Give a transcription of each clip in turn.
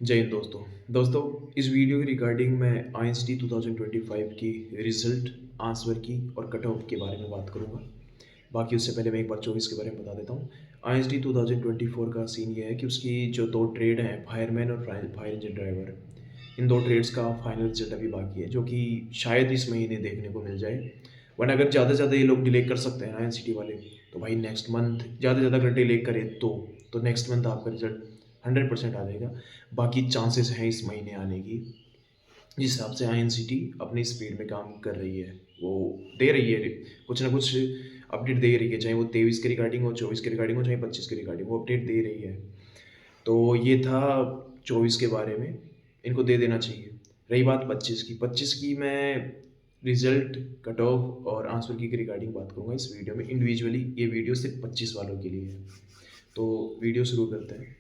जय हिंद दोस्तों इस वीडियो के रिगार्डिंग मैं आईएनसीटी 2025 की रिजल्ट आंसर की और कट ऑफ के बारे में बात करूंगा। बाकी उससे पहले मैं एक बार 24 के बारे में बता देता हूँ। आईएनसीटी 2024 का सीन ये है कि उसकी जो दो ट्रेड हैं, फायरमैन और फायर इंजन ड्राइवर, इन दो ट्रेड्स का फाइनल रिजल्ट अभी बाकी है, जो कि शायद इस महीने देखने को मिल जाए। वरना अगर ज़्यादा से ज़्यादा ये लोग डिले कर सकते हैं ना आईएनसीटी वाले, तो भाई नेक्स्ट मंथ ज़्यादा से ज़्यादा अगर डिले करे तो नेक्स्ट मंथ आपका रिजल्ट 100% आ जाएगा। बाकी चांसेस हैं इस महीने आने की। जिस हिसाब से आईएनसीटी अपनी स्पीड में काम कर रही है, वो दे रही है कुछ ना कुछ अपडेट दे रही है, चाहे वो 23 के रिगार्डिंग हो, 24 के रिगार्डिंग हो, चाहे 25 के रिगार्डिंग, वो अपडेट दे रही है। तो ये था 24 के बारे में, इनको दे देना चाहिए। रही बात 25 की मैं रिजल्ट, कट ऑफ और आंसर की रिगार्डिंग बात करूँगा इस वीडियो में इंडिविजुअली। ये वीडियो सिर्फ 25 वालों के लिए है। तो वीडियो शुरू करते हैं।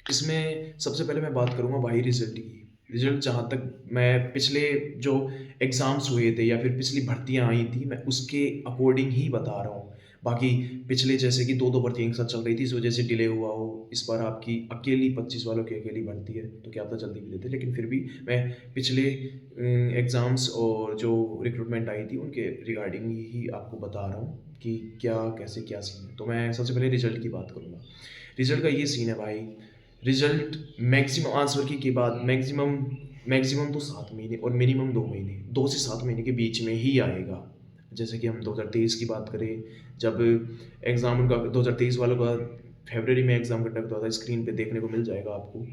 इसमें सबसे पहले मैं बात करूँगा भाई रिजल्ट की। रिजल्ट जहाँ तक मैं पिछले जो एग्ज़ाम्स हुए थे या फिर पिछली भर्तियाँ आई थी, मैं उसके अकॉर्डिंग ही बता रहा हूँ। बाकी पिछले जैसे कि 2-2 भर्तियाँ एक साथ चल रही थी, इस वजह से डिले हुआ हो। इस बार आपकी अकेली 25 वालों की अकेली भर्ती है, तो क्या पता जल्दी भी देते। लेकिन फिर भी मैं पिछले एग्ज़ाम्स और जो रिक्रूटमेंट आई थी, उनके रिगार्डिंग ही आपको बता रहा हूँ कि क्या, कैसे, क्या सीन है। तो मैं सबसे पहले रिजल्ट की बात करूँगा। रिजल्ट का ये सीन है भाई, रिजल्ट मैक्सिमम आंसर की बाद मैक्सिमम मैक्सिमम तो 7 महीने और मिनिमम 2 महीने, 2 से 7 महीने के बीच में ही आएगा। जैसे कि हम 2023 की बात करें, जब एग्ज़ाम उनका 2023 वालों का फ़रवरी में एग्ज़ाम कंडक्ट हुआ था, स्क्रीन पे देखने को मिल जाएगा आपको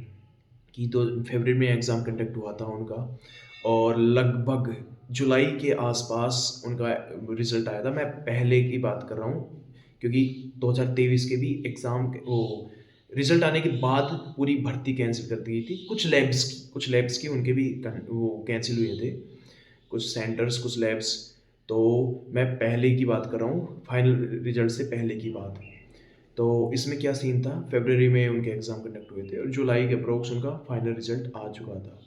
कि तो फ़रवरी में एग्ज़ाम कंडक्ट हुआ था उनका, और लगभग जुलाई के आसपास उनका रिज़ल्ट आया था। मैं पहले की बात कर रहा हूँ, क्योंकि 2023 के भी एग्ज़ाम के वो रिज़ल्ट आने के बाद पूरी भर्ती कैंसल कर दी थी। कुछ लैब्स की उनके भी वो कैंसिल हुए थे, कुछ सेंटर्स, कुछ लैब्स। तो मैं पहले की बात कर रहा हूँ, फाइनल रिज़ल्ट से पहले की बात। तो इसमें क्या सीन था, फरवरी में उनके एग्ज़ाम कंडक्ट हुए थे और जुलाई के अप्रोक्स उनका फाइनल रिज़ल्ट आ चुका था।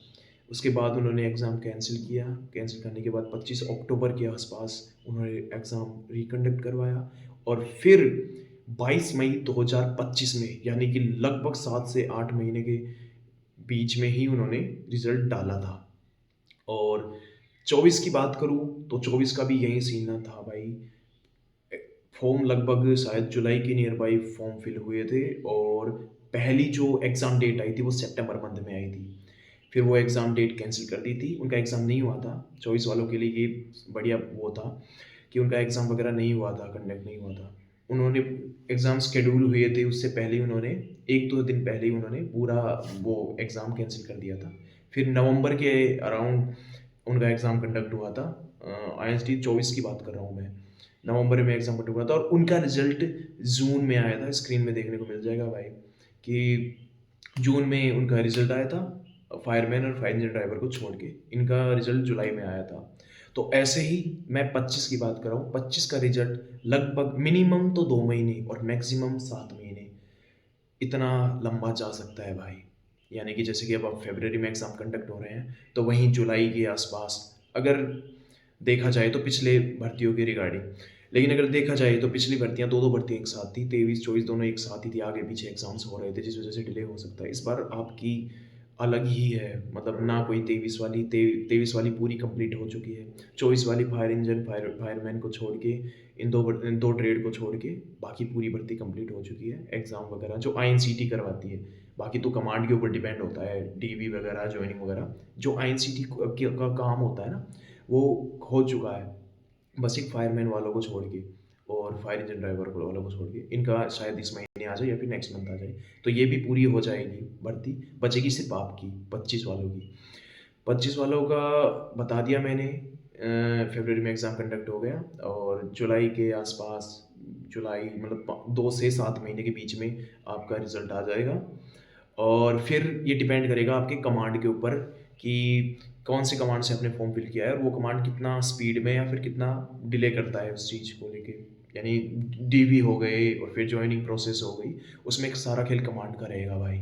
उसके बाद उन्होंने एग्ज़ाम कैंसिल किया। कैंसिल करने के बाद 25 अक्टूबर के आसपास उन्होंने एग्ज़ाम रिकंडक्ट करवाया, और फिर 22 मई 2025 में, यानी कि लगभग 7 से 8 महीने के बीच में ही उन्होंने रिज़ल्ट डाला था। और 24 की बात करूँ तो 24 का भी यही सीन था भाई। फॉर्म लगभग शायद जुलाई के नियर बाई फॉर्म फिल हुए थे, और पहली जो एग्ज़ाम डेट आई थी वो सितंबर मंथ में आई थी। फिर वो एग्ज़ाम डेट कैंसिल कर दी थी, उनका एग्ज़ाम नहीं हुआ था। 24 वालों के लिए ये बढ़िया वो था कि उनका एग्ज़ाम वगैरह नहीं हुआ था, कंडक्ट नहीं हुआ था। उन्होंने एग्ज़ाम शेड्यूल हुए थे, उससे पहले ही उन्होंने 1-2 दिन पहले ही उन्होंने पूरा वो एग्ज़ाम कैंसल कर दिया था। फिर नवंबर के अराउंड उनका एग्ज़ाम कंडक्ट हुआ था। आईएनसीटी 24 की बात कर रहा हूँ मैं। नवंबर में एग्ज़ाम कंडक्ट हुआ था और उनका रिज़ल्ट जून में आया था। स्क्रीन में देखने को मिल जाएगा भाई कि जून में उनका रिज़ल्ट आया था, फायरमैन और फायर इंजन ड्राइवर को छोड़ के। इनका रिज़ल्ट जुलाई में आया था। तो ऐसे ही मैं 25 की बात कर रहा हूँ। 25 का रिज़ल्ट लगभग मिनिमम तो 2 महीने और मैक्सिमम 7 महीने, इतना लंबा जा सकता है भाई। यानी कि जैसे कि अब फरवरी में एग्ज़ाम कंडक्ट हो रहे हैं, तो वहीं जुलाई के आसपास अगर देखा जाए तो पिछले भर्तियों के रिगार्डिंग। लेकिन अगर देखा जाए तो पिछली भर्तियाँ 2-2 भर्तियाँ एक साथ थी, 23-24 दोनों एक साथ ही थी, आगे-पीछे एग्ज़ाम्स हो रहे थे, जिस वज़ह से डिले हो सकता है। इस बार आपकी अलग ही है, मतलब ना कोई 23 वाली पूरी कंप्लीट हो चुकी है। 24 वाली फायर इंजन, फायरमैन को छोड़ के, इन 2 ट्रेड को छोड़ के बाकी पूरी भर्ती कंप्लीट हो चुकी है। एग्ज़ाम वगैरह जो आईएनसीटी करवाती है, बाकी तो कमांड के ऊपर डिपेंड होता है, डीवी वगैरह, जॉइनिंग वगैरह। जो आईएनसीटी का काम होता है ना, वो हो चुका है। बस एक फायरमैन वालों को छोड़ के और फायर इंजन ड्राइवर को वालों को छोड़ के, इनका शायद इस महीने आ जाए या फिर नेक्स्ट मंथ आ जाए। तो ये भी पूरी हो जाएगी भर्ती, बचेगी सिर्फ आपकी 25 वालों की। 25 वालों का बता दिया मैंने। फरवरी में एग्ज़ाम कंडक्ट हो गया और जुलाई के आसपास, जुलाई मतलब 2 से 7 महीने के बीच में आपका रिज़ल्ट आ जाएगा। और फिर ये डिपेंड करेगा आपके कमांड के ऊपर कि कौन से कमांड से आपने फॉर्म फिल किया है, और वो कमांड कितना स्पीड में या फिर कितना डिले करता है उस चीज़ को लेके। यानी डीवी हो गए और फिर जॉइनिंग प्रोसेस हो गई, उसमें एक सारा खेल कमांड का रहेगा भाई।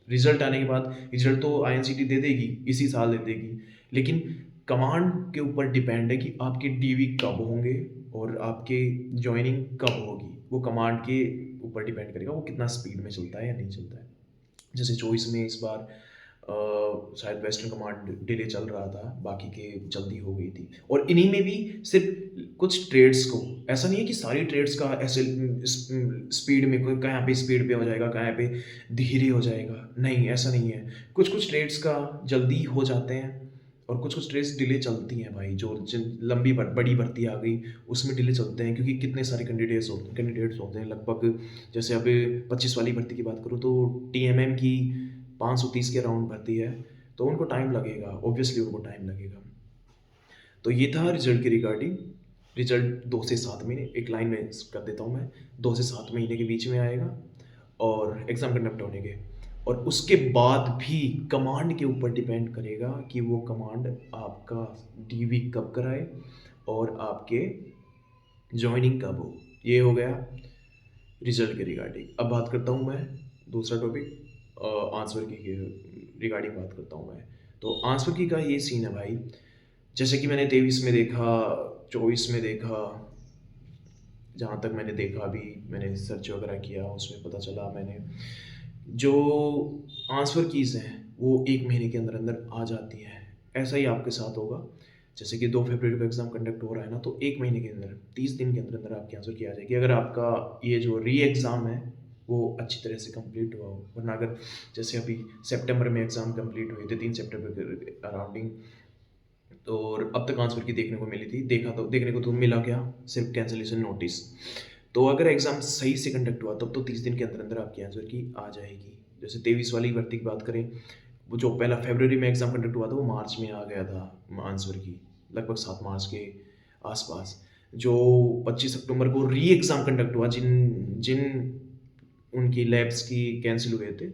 रिज़ल्ट आने के बाद, रिज़ल्ट तो आईएनसीटी दे देगी, इसी साल दे देगी, लेकिन कमांड के ऊपर डिपेंड है कि आपके डीवी कब होंगे और आपके जॉइनिंग कब होगी। वो कमांड के ऊपर डिपेंड करेगा, वो कितना स्पीड में चलता है या नहीं चलता है। जैसे 24 में इस बार शायद वेस्टर्न कमांड डिले चल रहा था, बाकी के जल्दी हो गई थी। और इन्हीं में भी सिर्फ़ कुछ ट्रेड्स को, ऐसा नहीं है कि सारी ट्रेड्स का ऐसे स्पीड में कोई कहाँ पे स्पीड पे हो जाएगा, कहाँ पे धीरे हो जाएगा, नहीं ऐसा नहीं है। कुछ-कुछ ट्रेड्स का जल्दी हो जाते हैं और कुछ-कुछ ट्रेड्स डिले चलती हैं भाई, जो जिन लंबी बड़ी भर्ती आ गई, उसमें डिले चलते हैं क्योंकि कितने सारे कैंडिडेट्स होते हैं लगभग। जैसे अब 25 वाली भर्ती की बात करूँ तो टीएमएम की 530 के अराउंड भर्ती है, तो उनको टाइम लगेगा, ऑब्वियसली उनको टाइम लगेगा। तो ये था रिजल्ट के रिगार्डिंग। रिजल्ट 2 से 7 महीने, एक लाइन में कर देता हूँ मैं, 2 से 7 महीने के बीच में आएगा और एग्ज़ाम कंडक्ट होने के। और उसके बाद भी कमांड के ऊपर डिपेंड करेगा कि वो कमांड आपका डीवी कब कराए और आपके जॉइनिंग कब हो। ये हो गया रिजल्ट के रिगार्डिंग। अब बात करता हूँ मैं दूसरा टॉपिक, आंसर की के रिगार्डिंग बात करता हूँ मैं। तो आंसर की का ये सीन है भाई, जैसे कि मैंने 23 में देखा, 24 में देखा, जहाँ तक मैंने देखा अभी मैंने सर्च वगैरह किया उसमें पता चला मैंने, जो आंसर कीज़ हैं वो 1 महीने के अंदर-अंदर आ जाती हैं। ऐसा ही आपके साथ होगा। जैसे कि 2 फरवरी को एग्ज़ाम कंडक्ट हो रहा है ना, तो 1 महीने के अंदर 30 दिन के अंदर-अंदर आपकी आंसर की आ जाएगी। अगर आपका ये जो री-एग्ज़ाम है वो अच्छी तरह से कंप्लीट हुआ हो। वरना अगर जैसे अभी सितंबर में एग्ज़ाम कंप्लीट हुए थे 3 सितंबर के अराउंडिंग, और अब तक आंसर की देखने को मिली थी, देखने को तो मिला क्या, सिर्फ कैंसिलेशन नोटिस। तो अगर एग्ज़ाम सही से कंडक्ट हुआ तब तो 30 दिन के अंदर अंदर आपकी आंसर की आ जाएगी। जैसे 23 वाली भर्ती की बात करें, वो जो पहला फरवरी में एग्ज़ाम कंडक्ट हुआ था वो मार्च में आ गया था आंसर की, लगभग 7 मार्च के आसपास। जो 25 अक्टूबर को री एग्ज़ाम कंडक्ट हुआ, जिन जिन उनकी लैब्स की कैंसिल हुए थे,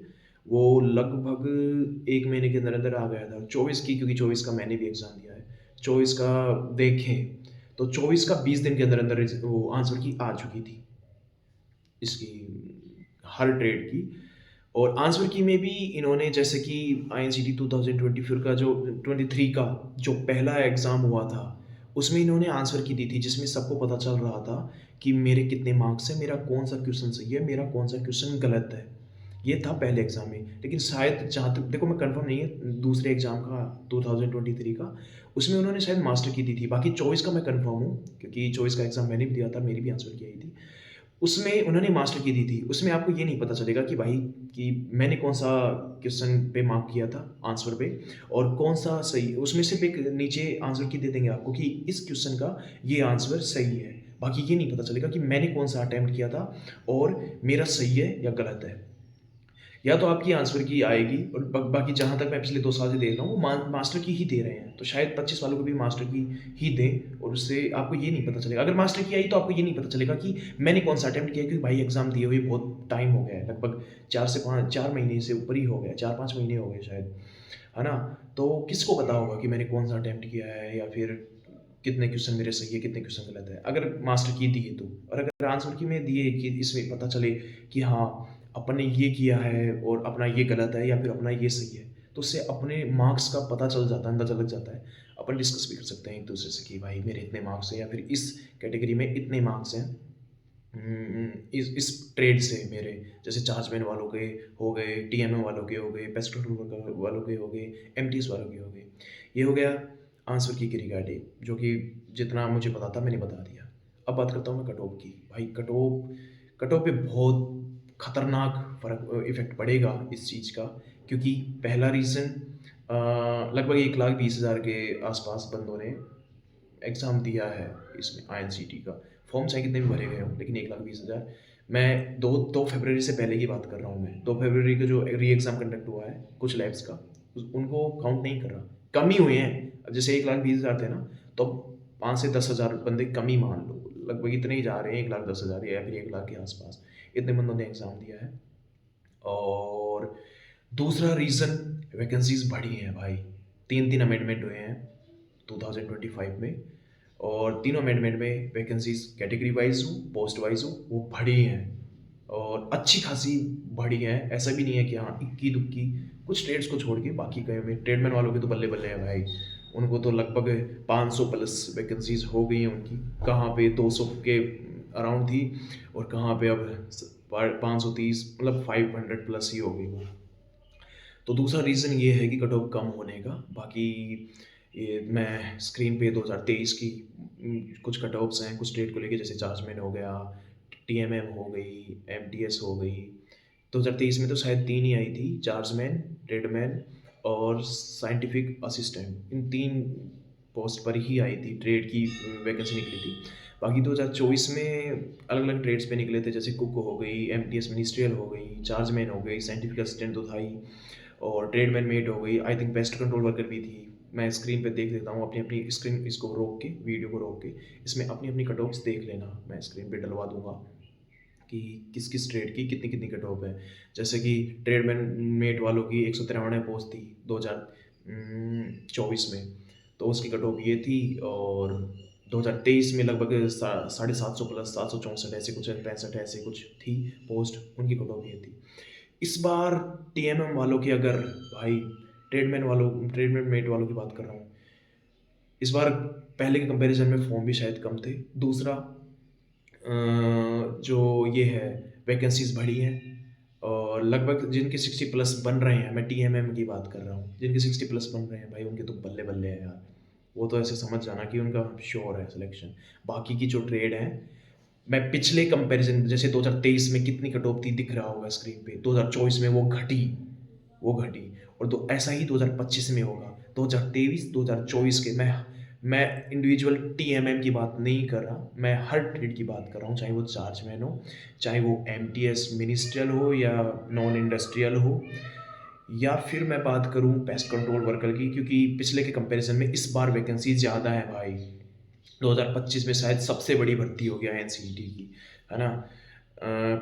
वो लगभग 1 महीने के अंदर-अंदर आ गया था। 24 की, क्योंकि 24 का मैंने भी एग्ज़ाम दिया है। 24 का देखें, तो 24 का 20 दिन के अंदर-अंदर वो आंसर की आ चुकी थी, इसकी हर ट्रेड की। और आंसर की में भी इन्होंने, जैसे कि आईएनसीटी 2024 का जो 23 का जो पहला एग्ज़ाम हुआ था, उसमें इन्होंने आंसर की दी थी, जिसमें सबको पता चल रहा था कि मेरे कितने मार्क्स हैं, मेरा कौन-सा क्वेश्चन सही है, मेरा कौन-सा क्वेश्चन गलत है। ये था पहले एग्ज़ाम में। लेकिन शायद जहाँ तक देखो, मैं कन्फर्म नहीं है दूसरे एग्ज़ाम का 2023 का, उसमें उन्होंने शायद मास्टर की दी थी। बाकी 24 का मैं कन्फर्म हूँ, क्योंकि 24 का एग्ज़ाम मैंने भी दिया था, मेरी भी आंसर की आई थी। उसमें उन्होंने मास्टर की दी थी। उसमें आपको ये नहीं पता चलेगा कि भाई कि मैंने कौन-सा क्वेश्चन पे मार्क किया था आंसर पे और कौन-सा सही। उसमें सिर्फ़ एक नीचे आंसर की दे देंगे आपको कि इस क्वेश्चन का ये आंसर सही है। बाकी ये नहीं पता चलेगा कि मैंने कौन-सा अटेम्प्ट किया था और मेरा सही है या गलत है। या तो आपकी आंसर की आएगी, और बाकी जहाँ तक मैं पिछले 2 साल से देख रहा हूँ, वो मास्टर की ही दे रहे हैं। तो शायद 25 वालों को भी मास्टर की ही दें, और उससे आपको ये नहीं पता चलेगा। अगर मास्टर की आई तो आपको ये नहीं पता चलेगा कि मैंने कौन-सा अटेम्प्ट किया, क्योंकि भाई एग्ज़ाम दिए हुए बहुत टाइम हो गया है, लगभग 4 से 5 4 महीने से ऊपर ही हो गया, 4-5 महीने हो गए शायद, है ना? तो किसको पता होगा कि मैंने कौन-सा अटेम्प्ट किया है, या फिर कितने क्वेश्चन मेरे सही है, कितने क्वेश्चन गलत है, अगर मास्टर की दिए तो। और अगर आंसर की में दिए कि इसमें पता चले कि हाँ, अपन ने ये किया है और अपना ये गलत है या फिर अपना ये सही है, तो उससे अपने मार्क्स का पता चल जाता है, अंदाज़ा लग जाता है। अपन डिस्कस भी कर सकते हैं एक-दूसरे से कि भाई मेरे इतने मार्क्स हैं, या फिर इस कैटेगरी में इतने मार्क्स हैं। इस ट्रेड से मेरे, जैसे चार्जमैन वालों के हो गए, टीएमएम वालों के हो गए, पेस्ट कंट्रोल वालों के हो गए, एमटीएस वालों के हो गए। ये हो गया आंसर की रिगार्डिंग, जो कि जितना मुझे पता था मैंने बता दिया। अब बात करता हूँ मैं कट ऑफ की। भाई कट ऑफ पे बहुत खतरनाक फ़र्क इफ़ेक्ट पड़ेगा इस चीज़ का, क्योंकि पहला रीज़न, लगभग 1,20,000 के आसपास बंदों ने एग्ज़ाम दिया है इसमें आईएनसीटी का। फॉर्म चाहे कितने भी भरे गए हों, लेकिन 1,20,000। मैं 2 फरवरी से पहले की बात कर रहा हूँ मैं। 2 फरवरी को जो री एग्ज़ाम कंडक्ट हुआ है कुछ लैब्स का, उनको काउंट नहीं कर रहा। कम ही हुए हैं। अब जैसे 1,20,000 थे ना, तो 5 से 10,000 बंदे कम ही मान लो। लगभग इतने ही जा रहे हैं, 1,10,000 या फिर 1,00,000 के आसपास। इतने बंदों ने एग्ज़ाम दिया है। और दूसरा रीज़न, वैकेंसीज़ बढ़ी हैं भाई। 3-3 अमेंडमेंट हुए हैं 2025 में, और तीनों अमेंडमेंट में वैकेंसीज़ कैटेगरी वाइज़ हो, पोस्ट वाइज़ हो, वो बढ़ी हैं और अच्छी खासी बढ़ी हैं। ऐसा भी नहीं है कि हाँ, इक्की-दुक्की, कुछ ट्रेड्स को छोड़ के बाकी कई में ट्रेडमैन वालों के तो बल्ले-बल्ले हैं भाई। उनको तो लगभग 500 प्लस वैकेंसीज़ हो गई हैं उनकी। कहाँ पे 200 के अराउंड थी, और कहाँ पे अब 530, मतलब 500 प्लस ही हो गई वो। तो दूसरा रीज़न ये है कि कट ऑफ कम होने का। बाकी ये मैं स्क्रीन पे 2023 की कुछ कट ऑफ्स हैं कुछ स्टेट को लेके, जैसे जाजमैन हो गया, टीएमएम हो गई, एमटीएस हो गई। 2023 में तो शायद 3 ही आई थी, चार्जमैन, ट्रेडमैन और साइंटिफिक असिस्टेंट। इन 3 पोस्ट पर ही आई थी, ट्रेड की वैकेंसी निकली थी। बाकी 2024 में अलग-अलग ट्रेड्स पे निकले थे, जैसे कुक हो गई, एमटीएस मिनिस्ट्रियल हो गई, चार्जमैन हो गई, साइंटिफिक असिस्टेंट तो था ही, और ट्रेडमैन मेट हो गई, I think pest control worker भी थी। मैं स्क्रीन पे देख लेता हूँ, अपनी-अपनी स्क्रीन इसको रोक के, वीडियो को रोक के, इसमें अपनी-अपनी कट ऑफ्स देख लेना, मैं स्क्रीन पे डलवा दूँगा कि किस-किस ट्रेड की कितनी-कितनी कट ऑफ है। जैसे कि ट्रेडमैन मेट वालों की 193 पोस्ट थी 2024 में, तो उसकी कट ऑफ ये थी, और 2023 में लगभग 750 प्लस 764 ऐसे कुछ 65 ऐसे कुछ थी पोस्ट, उनकी कट ऑफ ये थी। इस बार टीएमएम वालों की, अगर भाई ट्रेडमैन मेट वालों की बात कर रहा हूँ, इस बार पहले के कंपैरिजन में फॉर्म भी शायद कम थे। दूसरा जो ये है वैकेंसीज़ बढ़ी हैं, और लगभग जिनके 60 प्लस बन रहे हैं, मैं टीएमएम की बात कर रहा हूँ, जिनके 60 प्लस बन रहे हैं भाई, उनके तो बल्ले-बल्ले हैं यार। वो तो ऐसे समझ जाना कि उनका श्योर है सिलेक्शन। बाकी की जो ट्रेड हैं, मैं पिछले कंपैरिजन जैसे 2023 में कितनी कट ऑफ थी दिख रहा होगा स्क्रीन पे, 2024 में वो घटी, और तो ऐसा ही 2025 में होगा। 2023 2024 के मैं इंडिविजुअल टीएमएम की बात नहीं कर रहा, मैं हर ट्रेड की बात कर रहा हूँ, चाहे वो चार्जमैन हो, चाहे वो एमटीएस मिनिस्ट्रियल हो या नॉन इंडस्ट्रियल हो, या फिर मैं बात करूँ पेस्ट कंट्रोल वर्कर की, क्योंकि पिछले के कंपैरिजन में इस बार वैकेंसी ज़्यादा है भाई। 2025 में शायद सबसे बड़ी भर्ती हो गया एनसीईटी की, है ना?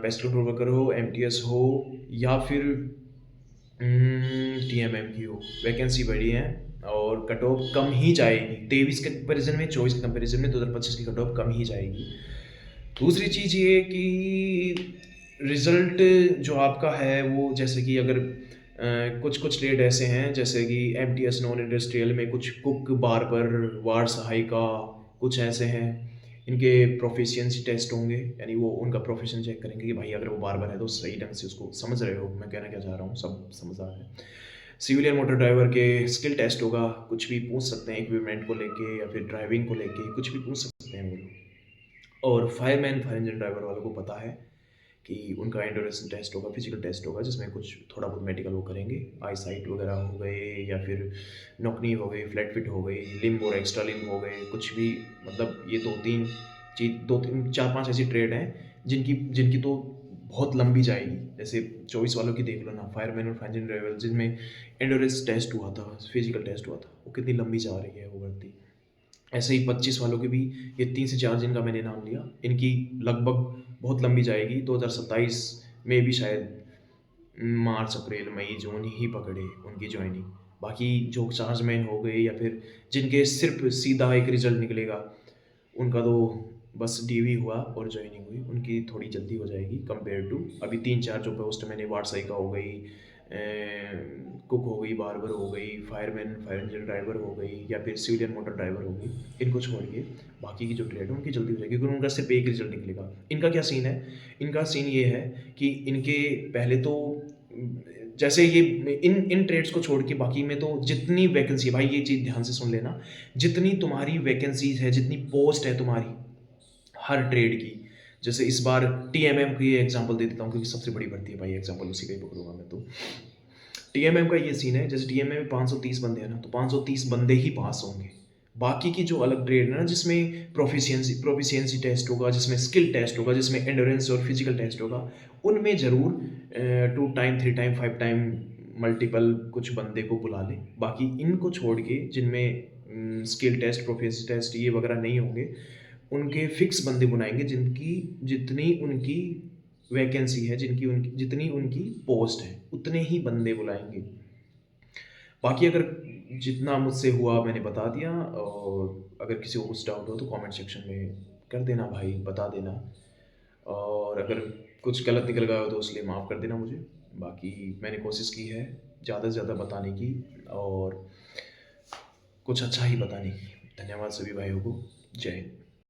पेस्ट कंट्रोल वर्कर हो, एमटीएस हो, या फिर टीएमएम की हो, वैकेंसी बढ़ी है और कट ऑफ कम ही जाएगी। 23 के कंपैरिजन में, 24 के कंपैरिजन में 2025 की कट ऑफ कम ही जाएगी। दूसरी चीज़ ये कि रिज़ल्ट जो आपका है वो, जैसे कि अगर कुछ-कुछ ट्रेड ऐसे हैं, जैसे कि एमटीएस नॉन इंडस्ट्रियल में कुछ कुक, बार्बर, वार्ड सहायिका, कुछ ऐसे हैं। इनके प्रोफिशिएंसी टेस्ट होंगे, यानी वो उनका प्रोफेशन चेक करेंगे कि भाई अगर वो बार्बर है तो सही ढंग से उसको समझ रहे हो, मैं कहना क्या चाह रहा हूँ, सब समझ आ रहा है। सिविल या मोटर ड्राइवर के स्किल टेस्ट होगा, कुछ भी पूछ सकते हैं इक्विपमेंट को लेके या फिर ड्राइविंग को लेके, कुछ भी पूछ सकते हैं वो लोग। और फायरमैन, फायर इंजन ड्राइवर वालों को पता है कि उनका एंड्योरेंस टेस्ट होगा, फिजिकल टेस्ट होगा, जिसमें कुछ थोड़ा बहुत मेडिकल वो करेंगे, आई साइट वगैरह हो गए, या फिर नॉकनी हो गई, फ्लैट फिट हो गई, लिम्ब और एक्स्ट्रा लिम्ब हो गए, कुछ भी, मतलब ये 2-3 4-5 ऐसी ट्रेड हैं जिनकी जिनकी तो बहुत लंबी जाएगी। जैसे 24 वालों की देख लो ना, फायरमैन और फायर इंजन ड्राइवर, जिनमें एंड्योरेंस टेस्ट हुआ था, फिजिकल टेस्ट हुआ था, वो कितनी लंबी जा रही है वो भर्ती। ऐसे ही 25 वालों की भी, ये 3 से 4 जिनका मैंने नाम लिया, इनकी लगभग बहुत लंबी जाएगी। 2027 में भी शायद मार्च, अप्रैल, मई, जून ही पकड़े उनकी जॉइनिंग। बाकी जो चार्जमैन हो गए, या फिर जिनके सिर्फ सीधा एक रिजल्ट निकलेगा, उनका तो बस डीवी हुआ और जॉइनिंग हुई, उनकी थोड़ी जल्दी हो जाएगी कंपेयर टू अभी 3-4 जो पोस्ट मैंने, वार्ड सहायिका हो गई, कुक हो गई, बार्बर हो गई, फायरमैन, फायर इंजन ड्राइवर हो गई, या फिर सिविलियन मोटर ड्राइवर हो गई। इनको छोड़ के बाकी की जो ट्रेड है उनकी जल्दी हो जाएगी, क्योंकि उनका सिर्फ एक रिजल्ट निकलेगा। इनका क्या सीन है? इनका सीन ये है कि इनके पहले तो जैसे ये इन इन ट्रेड्स को छोड़ के बाकी में तो जितनी वैकेंसी है भाई, ये चीज़ ध्यान से सुन लेना, जितनी तुम्हारी वैकेंसीज है, जितनी पोस्ट है तुम्हारी हर ट्रेड की, जैसे इस बार टीएमएम की एग्जांपल दे देता हूँ, क्योंकि सबसे बड़ी भर्ती है भाई, एग्जांपल उसी का ही पकड़ूंगा मैं तो। टीएमएम का ये सीन है, जैसे टीएमएम में 530 बंदे हैं ना, तो 530 बंदे ही पास होंगे। बाकी की जो अलग ट्रेड है ना, जिसमें प्रोफिशिएंसी टेस्ट होगा, जिसमें स्किल टेस्ट होगा, जिसमें एंड्योरेंस और फिजिकल टेस्ट होगा, उनमें ज़रूर 2 टाइम, 3 टाइम, 5 टाइम मल्टीपल कुछ बंदे को बुला लें। बाकी इनको छोड़ के, जिनमें स्किल टेस्ट, प्रोफिशिएंसी टेस्ट ये वगैरह नहीं होंगे, उनके फिक्स बंदे बुलाएंगे, जितनी उनकी वैकेंसी है, जितनी उनकी पोस्ट है, उतने ही बंदे बुलाएंगे। बाकी अगर जितना मुझसे हुआ मैंने बता दिया, और अगर किसी को कुछ डाउट हो तो कमेंट सेक्शन में कर देना भाई, बता देना, और अगर कुछ गलत निकल गया हो तो उसके लिए माफ़ कर देना मुझे। बाकी मैंने कोशिश की है ज़्यादा से ज़्यादा बताने की, और कुछ अच्छा ही बताने की। धन्यवाद सभी भाइयों को। जय हिंद।